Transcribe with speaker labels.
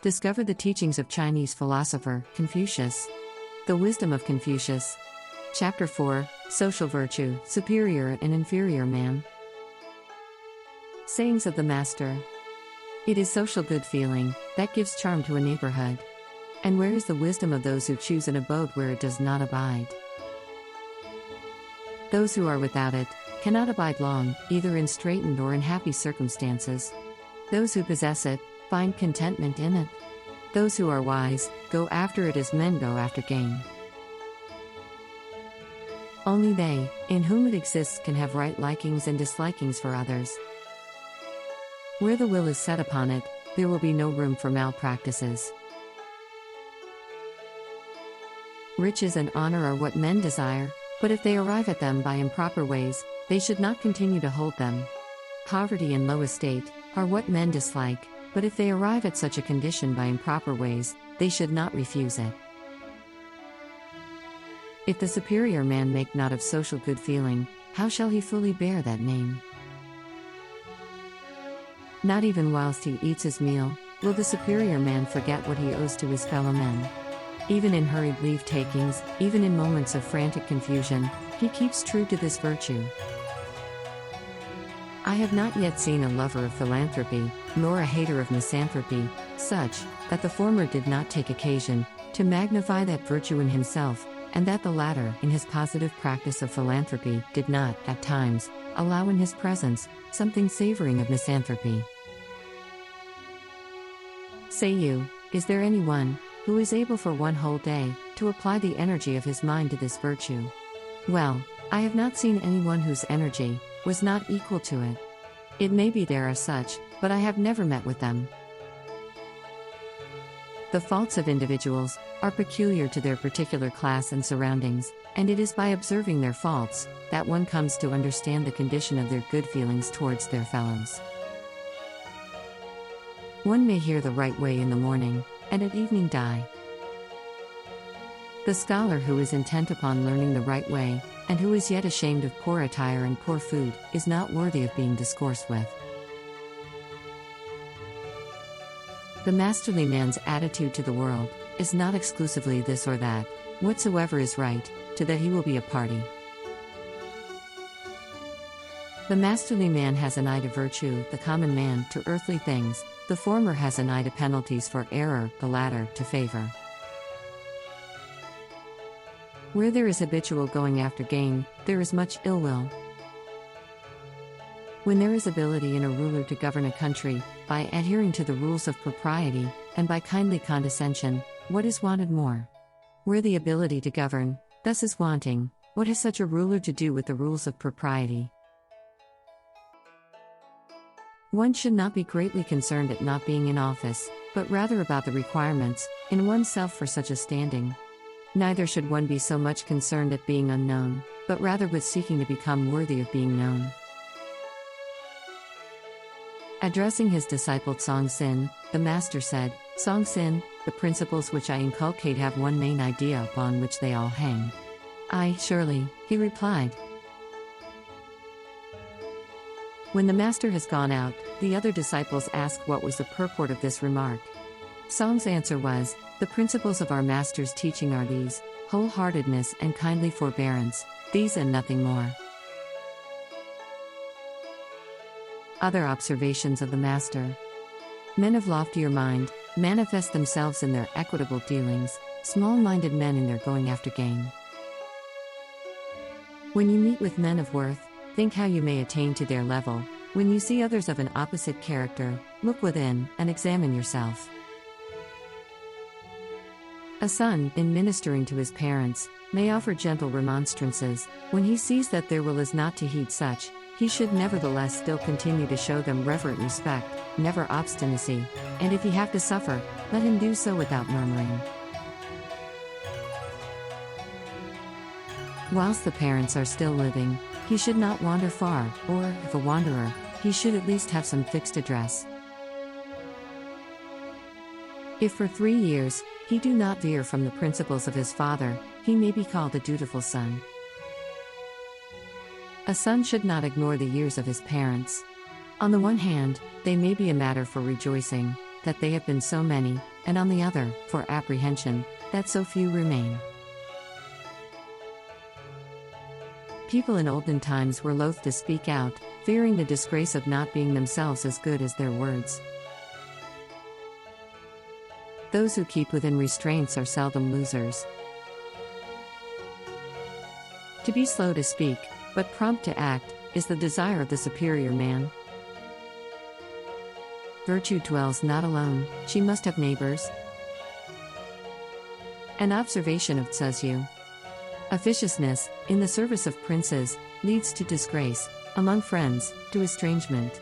Speaker 1: Discover the teachings of Chinese philosopher Confucius. The wisdom of Confucius. Chapter 4, Social Virtue, Superior and Inferior Man. Sayings of the Master. It is social good feeling that gives charm to a neighborhood. And where is the wisdom of those who choose an abode where it does not abide? Those who are without it cannot abide long, either in straitened or in happy circumstances. Those who possess it find contentment in it. Those who are wise go after it as men go after gain. Only they, in whom it exists, can have right likings and dislikings for others. Where the will is set upon it, there will be no room for malpractices. Riches and honor are what men desire, but if they arrive at them by improper ways, they should not continue to hold them. Poverty and low estate are what men dislike, but if they arrive at such a condition by improper ways, they should not refuse it. If the superior man make not of social good feeling, how shall he fully bear that name? Not even whilst he eats his meal, will the superior man forget what he owes to his fellow men. Even in hurried leave-takings, even in moments of frantic confusion, he keeps true to this virtue. I have not yet seen a lover of philanthropy, nor a hater of misanthropy, such that the former did not take occasion to magnify that virtue in himself, and that the latter, in his positive practice of philanthropy, did not, at times, allow in his presence something savoring of misanthropy. Say you, is there any one who is able for one whole day to apply the energy of his mind to this virtue? Well, I have not seen anyone whose energy was not equal to it. It may be there are such, but I have never met with them. The faults of individuals are peculiar to their particular class and surroundings, and it is by observing their faults that one comes to understand the condition of their good feelings towards their fellows. One may hear the right way in the morning, and at evening die. The scholar who is intent upon learning the right way, and who is yet ashamed of poor attire and poor food, is not worthy of being discoursed with. The masterly man's attitude to the world is not exclusively this or that, whatsoever is right, to that he will be a party. The masterly man has an eye to virtue, the common man to earthly things, the former has an eye to penalties for error, the latter to favor. Where there is habitual going after gain, there is much ill will. When there is ability in a ruler to govern a country, by adhering to the rules of propriety, and by kindly condescension, what is wanted more? Where the ability to govern thus is wanting, what has such a ruler to do with the rules of propriety? One should not be greatly concerned at not being in office, but rather about the requirements in oneself for such a standing. Neither should one be so much concerned at being unknown, but rather with seeking to become worthy of being known. Addressing his disciple Song Sin, the master said, Song Sin, the principles which I inculcate have one main idea upon which they all hang. Aye, surely, he replied. When the master has gone out, the other disciples asked what was the purport of this remark. Song's answer was, the principles of our master's teaching are these: wholeheartedness and kindly forbearance, these and nothing more. Other observations of the master. Men of loftier mind manifest themselves in their equitable dealings, small-minded men in their going after gain. When you meet with men of worth, think how you may attain to their level. When you see others of an opposite character, look within and examine yourself. A son, in ministering to his parents, may offer gentle remonstrances. When he sees that their will is not to heed such, he should nevertheless still continue to show them reverent respect, never obstinacy, and if he have to suffer, let him do so without murmuring. Whilst the parents are still living, he should not wander far, or, if a wanderer, he should at least have some fixed address. If for 3 years he do not veer from the principles of his father, he may be called a dutiful son. A son should not ignore the years of his parents. On the one hand, they may be a matter for rejoicing, that they have been so many, and on the other, for apprehension, that so few remain. People in olden times were loath to speak out, fearing the disgrace of not being themselves as good as their words. Those who keep within restraints are seldom losers. To be slow to speak, but prompt to act, is the desire of the superior man. Virtue dwells not alone, she must have neighbors. An observation of Tzu. Officiousness, in the service of princes, leads to disgrace, among friends, to estrangement.